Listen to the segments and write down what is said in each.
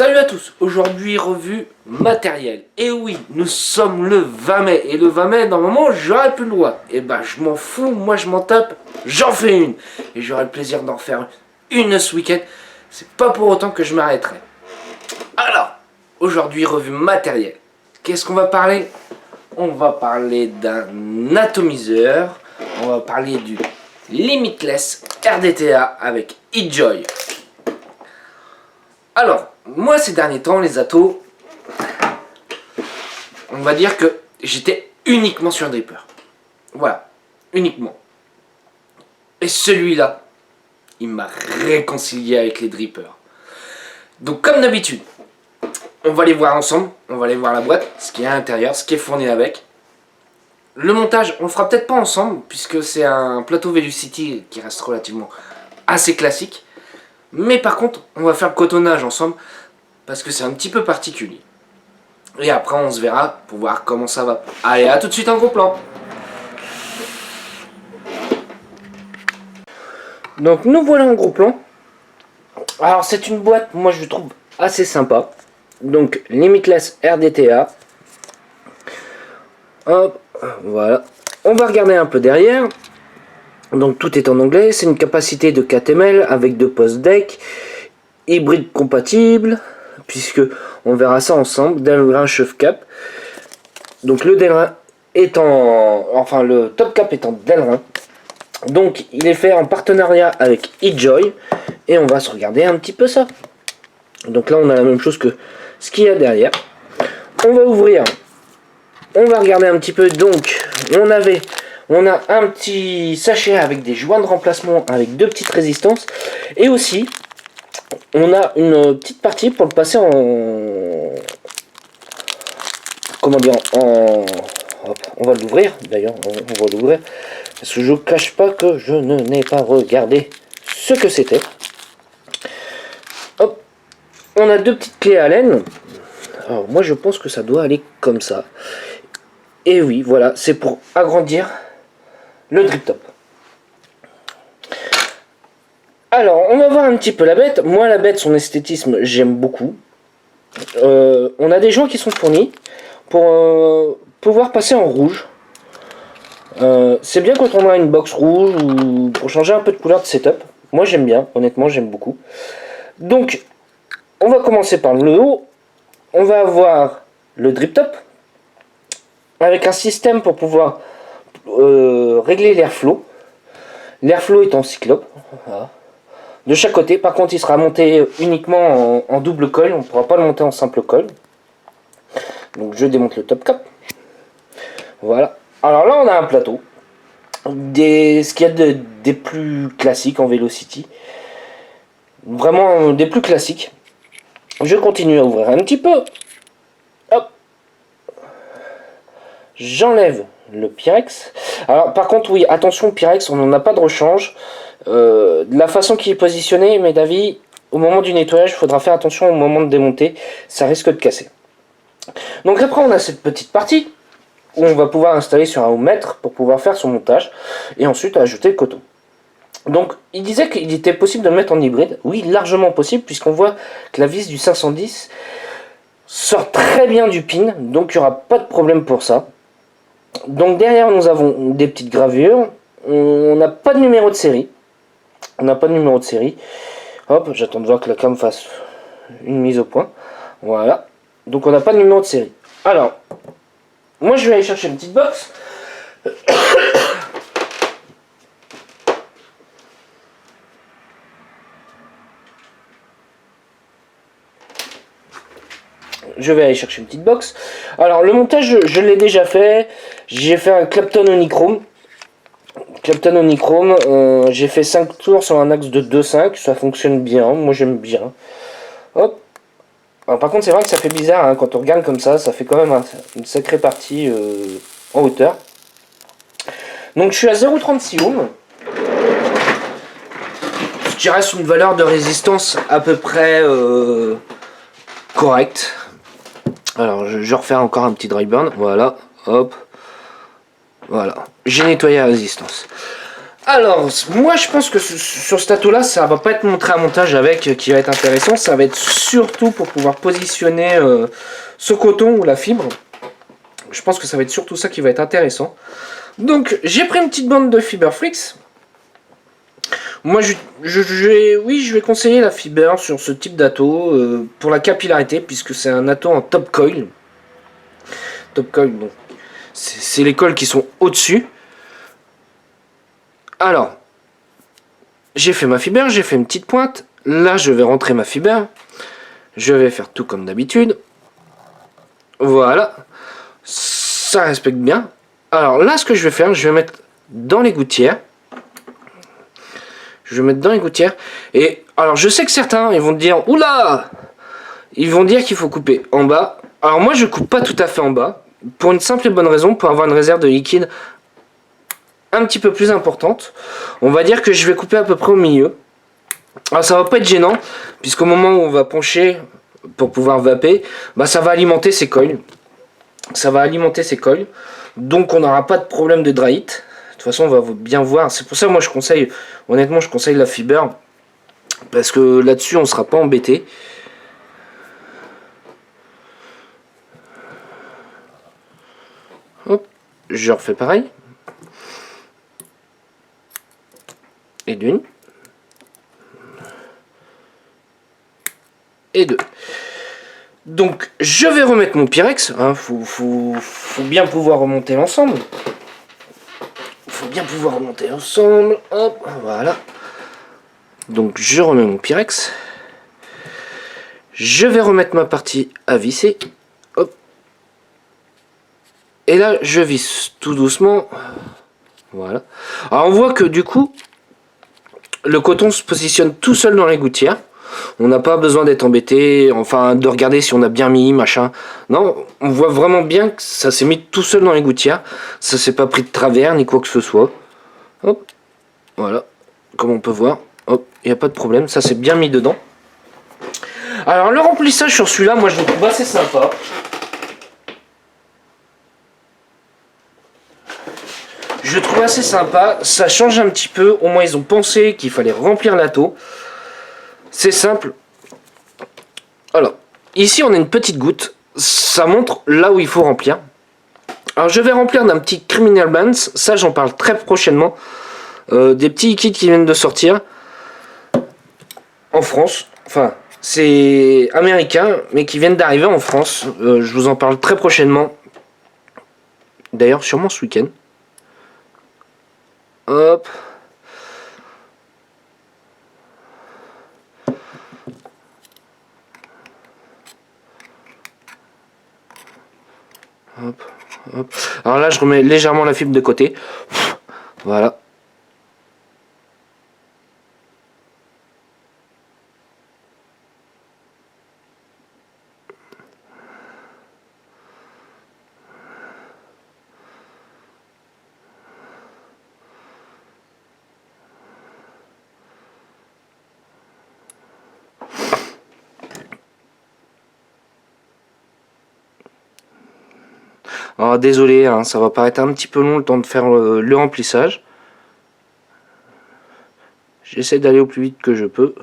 Salut à tous, aujourd'hui revue matériel. Et oui, nous sommes le 20 mai. Et le 20 mai, normalement, j'aurais plus le droit. Et bah, je m'en fous, moi je m'en tape, j'en fais une. Et j'aurai le plaisir d'en faire une ce week-end. C'est pas pour autant que je m'arrêterai. Alors, aujourd'hui revue matériel. Qu'est-ce qu'on va parler? On va parler d'un atomiseur. On va parler du Limitless RDTA avec eJoy. Alors, moi ces derniers temps, les atos, on va dire que j'étais uniquement sur Dripper. Voilà, uniquement. Et celui-là, il m'a réconcilié avec les Drippers. Donc comme d'habitude, on va les voir ensemble, on va aller voir la boîte, ce qu'il y a à l'intérieur, ce qui est fourni avec. Le montage, on le fera peut-être pas ensemble, puisque c'est un plateau Velocity qui reste relativement assez classique. Mais par contre, on va faire le cotonnage ensemble, parce que c'est un petit peu particulier. Et après, on se verra pour voir comment ça va. Allez, à tout de suite en gros plan. Donc, nous voilà en gros plan. Alors, c'est une boîte, moi je trouve assez sympa. Donc, Limitless RDTA. Hop, voilà. On va regarder un peu derrière. Donc, tout est en anglais. C'est une capacité de 4 ml avec 2 postes deck. Hybride compatible, puisque on verra ça ensemble. Delrin chef cap. Donc le Delrin étant, enfin le top cap étant Delrin. Donc il est fait en partenariat avec eJoy et on va se regarder un petit peu ça. Donc là on a la même chose que ce qu'il y a derrière. On va ouvrir, on va regarder un petit peu. Donc on a un petit sachet avec des joints de remplacement avec 2 petites résistances et aussi on a une petite partie pour le passer en... Comment dire, en... Hop, on va l'ouvrir, d'ailleurs, on va l'ouvrir. Parce que je ne cache pas que je n'ai pas regardé ce que c'était. Hop, on a 2 petites clés Allen. Alors moi je pense que ça doit aller comme ça. Et oui, voilà, c'est pour agrandir le drip top. Alors, on va voir un petit peu la bête. Moi, la bête, son esthétisme, j'aime beaucoup. On a des joints qui sont fournis pour pouvoir passer en rouge. C'est bien quand on a une box rouge ou pour changer un peu de couleur de setup. Moi, j'aime bien. Honnêtement, j'aime beaucoup. Donc, on va commencer par le haut. On va avoir le drip top avec un système pour pouvoir régler l'airflow. L'airflow est en cyclope. Voilà. De chaque côté, par contre il sera monté uniquement en double coil, on ne pourra pas le monter en simple coil. Donc je démonte le top cap. Voilà. Alors là on a un plateau. Ce qu'il y a des plus classiques en Velocity. Vraiment des plus classiques. Je continue à ouvrir un petit peu. Hop. J'enlève le Pyrex. Alors par contre oui, attention, Pyrex, on n'en a pas de rechange. De la façon qu'il est positionné, mes avis, au moment du nettoyage, il faudra faire attention au moment de démonter, ça risque de casser. Donc après on a cette petite partie où on va pouvoir installer sur un ohm-mètre pour pouvoir faire son montage et ensuite ajouter le coton. Donc il disait qu'il était possible de le mettre en hybride. Oui, largement possible, puisqu'on voit que la vis du 510 sort très bien du pin, donc il n'y aura pas de problème pour ça. Donc derrière nous avons des petites gravures. On n'a pas de numéro de série. On n'a pas de numéro de série. Hop, j'attends de voir que la cam fasse une mise au point. Voilà. Donc on n'a pas de numéro de série. Alors, moi je vais aller chercher une petite box. Je vais aller chercher une petite box. Alors le montage, je l'ai déjà fait. J'ai fait un Clapton Onichrome. Clapton Onichrome, j'ai fait 5 tours sur un axe de 2,5, ça fonctionne bien, moi j'aime bien. Hop. Alors, par contre c'est vrai que ça fait bizarre, hein, quand on regarde comme ça fait quand même une sacrée partie en hauteur. Donc je suis à 0,36 ohms. Ce qui reste une valeur de résistance à peu près correcte. Alors je refais encore un petit dry burn, voilà, hop. Voilà, j'ai nettoyé la résistance. Alors, moi je pense que sur ce atout là, ça va pas être montré à montage avec qui va être intéressant. Ça va être surtout pour pouvoir positionner ce coton ou la fibre. Je pense que ça va être surtout ça qui va être intéressant. Donc, j'ai pris une petite bande de Fiberflix. Moi, oui, je vais conseiller la fiber sur ce type d'ato pour la capillarité, puisque c'est un ato en top coil. Top coil, bon, c'est les coils qui sont au-dessus. Alors, j'ai fait ma fiber, j'ai fait une petite pointe. Là, je vais rentrer ma fiber. Je vais faire tout comme d'habitude. Voilà. Ça respecte bien. Alors là, ce que je vais faire, je vais mettre dans les gouttières. Je vais mettre dans les gouttières. Et alors, je sais que certains, ils vont dire, oula, ils vont dire qu'il faut couper en bas. Alors moi, je coupe pas tout à fait en bas. Pour une simple et bonne raison, pour avoir une réserve de liquide un petit peu plus importante. On va dire que je vais couper à peu près au milieu. Alors ça va pas être gênant, puisqu'au moment où on va pencher pour pouvoir vaper, bah ça va alimenter ces coils. Ça va alimenter ces coils. Donc on n'aura pas de problème de dry heat. De toute façon, on va bien voir. C'est pour ça que moi je conseille, honnêtement, je conseille la fiber. Parce que là-dessus, on ne sera pas embêté. Hop, je refais pareil. Et d'une. Et deux. Donc, je vais remettre mon Pyrex. Hein, faut bien pouvoir remonter l'ensemble. Faut bien pouvoir remonter l'ensemble. Hop, voilà. Donc, je remets mon Pyrex. Je vais remettre ma partie à visser. Hop. Et là, je visse tout doucement. Voilà. Alors, on voit que du coup, le coton se positionne tout seul dans les gouttières. On n'a pas besoin d'être embêté, enfin de regarder si on a bien mis, machin. Non, on voit vraiment bien que ça s'est mis tout seul dans les gouttières. Ça s'est pas pris de travers ni quoi que ce soit. Hop, voilà, comme on peut voir. Hop, il n'y a pas de problème, ça s'est bien mis dedans. Alors le remplissage sur celui-là, moi je le trouve assez sympa. Je le trouve assez sympa, ça change un petit peu. Au moins ils ont pensé qu'il fallait remplir l'atto. C'est simple. Alors, ici on a une petite goutte. Ça montre là où il faut remplir. Alors je vais remplir d'un petit Criminal Bands. Ça j'en parle très prochainement. Des petits liquides qui viennent de sortir. En France. Enfin, c'est américain, mais qui viennent d'arriver en France. Je vous en parle très prochainement. D'ailleurs, sûrement ce week-end. Hop. Hop, hop. Alors là, je remets légèrement la fibre de côté. Voilà. Alors désolé, hein, ça va paraître un petit peu long le temps de faire le remplissage. J'essaie d'aller au plus vite que je peux.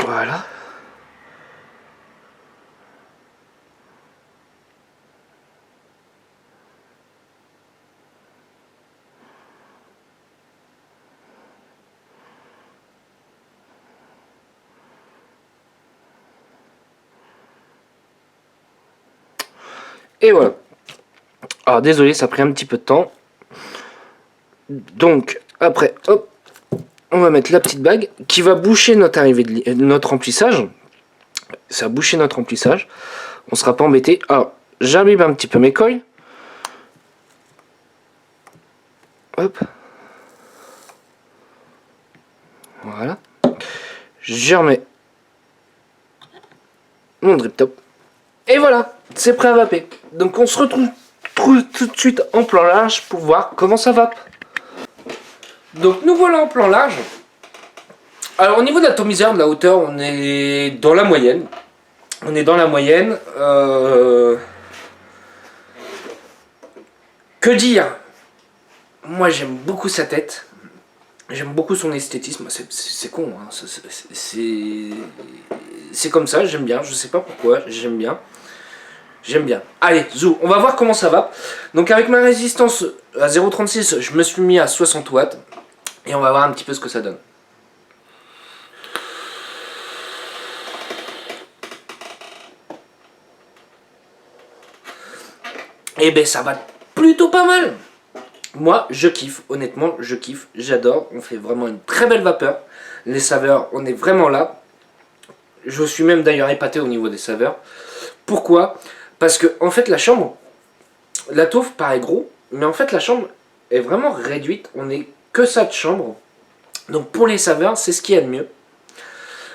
Voilà. Et voilà. Alors désolé, ça a pris un petit peu de temps. Donc, après, hop, on va mettre la petite bague qui va boucher notre arrivée de notre remplissage. Ça a bouché notre remplissage. On sera pas embêté. Alors, j'imbibe un petit peu mes coils. Hop. Voilà. Je remets mon drip top. Et voilà, c'est prêt à vaper. Donc on se retrouve tout de suite en plan large pour voir comment ça vape. Donc nous voilà en plan large. Alors au niveau de l'atomiseur, de la hauteur, on est dans la moyenne. On est dans la moyenne. Que dire? Moi j'aime beaucoup sa tête. J'aime beaucoup son esthétisme. C'est con, hein. C'est comme ça, j'aime bien. Je sais pas pourquoi, j'aime bien. J'aime bien. Allez, zou, on va voir comment ça va. Donc avec ma résistance à 0,36, je me suis mis à 60 watts. Et on va voir un petit peu ce que ça donne. Et ben ça va plutôt pas mal. Moi, je kiffe, honnêtement, je kiffe, j'adore. On fait vraiment une très belle vapeur. Les saveurs, on est vraiment là. Je suis même d'ailleurs épaté au niveau des saveurs. Pourquoi? Parce que, en fait, la chambre, la touffe paraît gros, mais en fait, la chambre est vraiment réduite. On n'est que ça de chambre. Donc, pour les saveurs, c'est ce qu'il y a de mieux.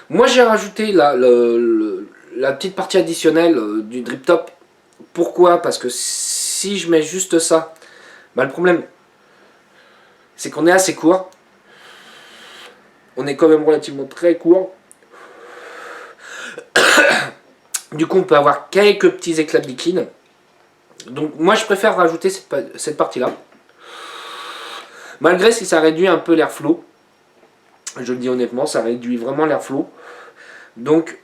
Moi, j'ai rajouté la petite partie additionnelle du drip top. Pourquoi? Parce que si je mets juste ça, bah, le problème, c'est qu'on est assez court. On est quand même relativement très court. Du coup, on peut avoir quelques petits éclats de liquide. Donc, moi, je préfère rajouter cette partie-là. Malgré si ça réduit un peu l'airflow. Je le dis honnêtement, ça réduit vraiment l'airflow. Donc,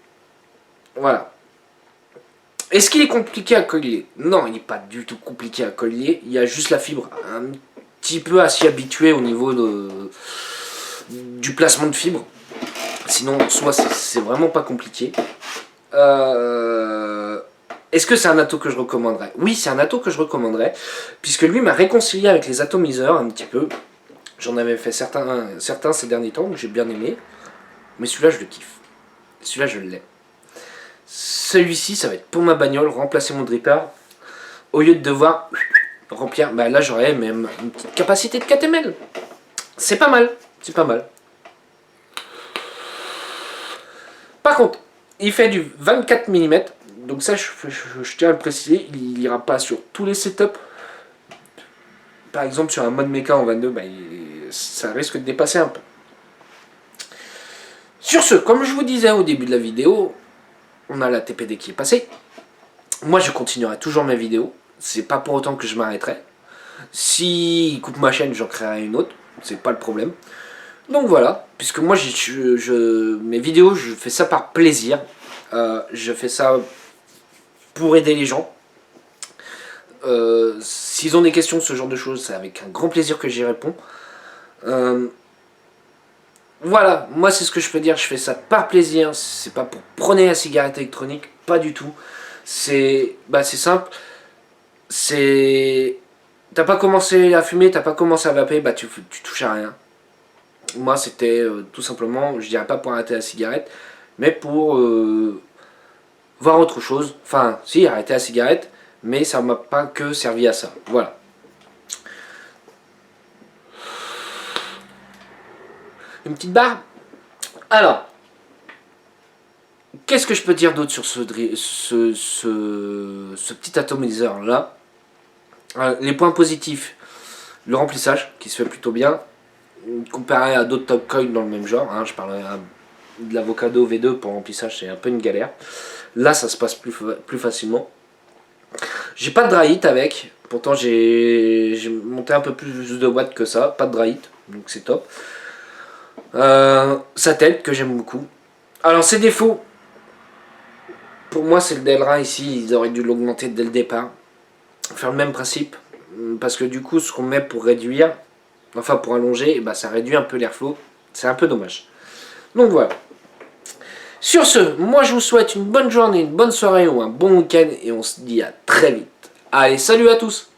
voilà. Est-ce qu'il est compliqué à collier? Non, il n'est pas du tout compliqué à collier. Il y a juste la fibre un petit peu à s'y habituer au niveau du placement de fibre. Sinon, en soi, c'est vraiment pas compliqué. Est-ce que c'est un ato que je recommanderais? Oui, c'est un ato que je recommanderais, puisque lui m'a réconcilié avec les atomiseurs un petit peu. J'en avais fait certains ces derniers temps, que j'ai bien aimé. Mais celui-là, je le kiffe. Celui-là, je l'aime. Celui-ci, ça va être pour ma bagnole, remplacer mon dripper. Au lieu de devoir remplir, bah là, j'aurais même une petite capacité de 4 ml. C'est pas mal, c'est pas mal. Par contre, il fait du 24 mm. Donc ça, je tiens à le préciser, il n'ira pas sur tous les setups. Par exemple, sur un mode méca en 22, bah, ça risque de dépasser un peu. Sur ce, comme je vous disais au début de la vidéo, on a la TPD qui est passée. Moi, je continuerai toujours mes vidéos. C'est pas pour autant que je m'arrêterai. S'il coupe ma chaîne, j'en créerai une autre. C'est pas le problème. Donc voilà, puisque moi, mes vidéos, je fais ça par plaisir. Je fais ça pour aider les gens. S'ils ont des questions, ce genre de choses, c'est avec un grand plaisir que j'y réponds. Voilà, moi c'est ce que je peux dire, je fais ça par plaisir, c'est pas pour prôner la cigarette électronique, pas du tout. C'est simple, t'as pas commencé à fumer, t'as pas commencé à vaper, bah tu touches à rien. Moi c'était tout simplement, je dirais pas pour arrêter la cigarette, mais pour voir autre chose. Enfin, si, arrêter la cigarette, mais ça m'a pas que servi à ça. Voilà. Une petite barre. Alors, qu'est-ce que je peux dire d'autre sur ce petit atomiseur là? Les points positifs, le remplissage qui se fait plutôt bien comparé à d'autres top coils dans le même genre, hein. Je parle de l'Avocado V2 pour remplissage, c'est un peu une galère. Là ça se passe plus facilement. J'ai pas de dry hit avec, pourtant j'ai monté un peu plus de watts que ça, pas de dry hit, donc c'est top. Sa tête que j'aime beaucoup. Alors ses défauts, pour moi c'est le DLRA ici, ils auraient dû l'augmenter dès le départ. Faire le même principe, parce que du coup ce qu'on met pour réduire, enfin pour allonger, bah, ça réduit un peu l'airflow, c'est un peu dommage. Donc voilà. Sur ce, moi je vous souhaite une bonne journée, une bonne soirée ou un bon week-end et on se dit à très vite. Allez, salut à tous!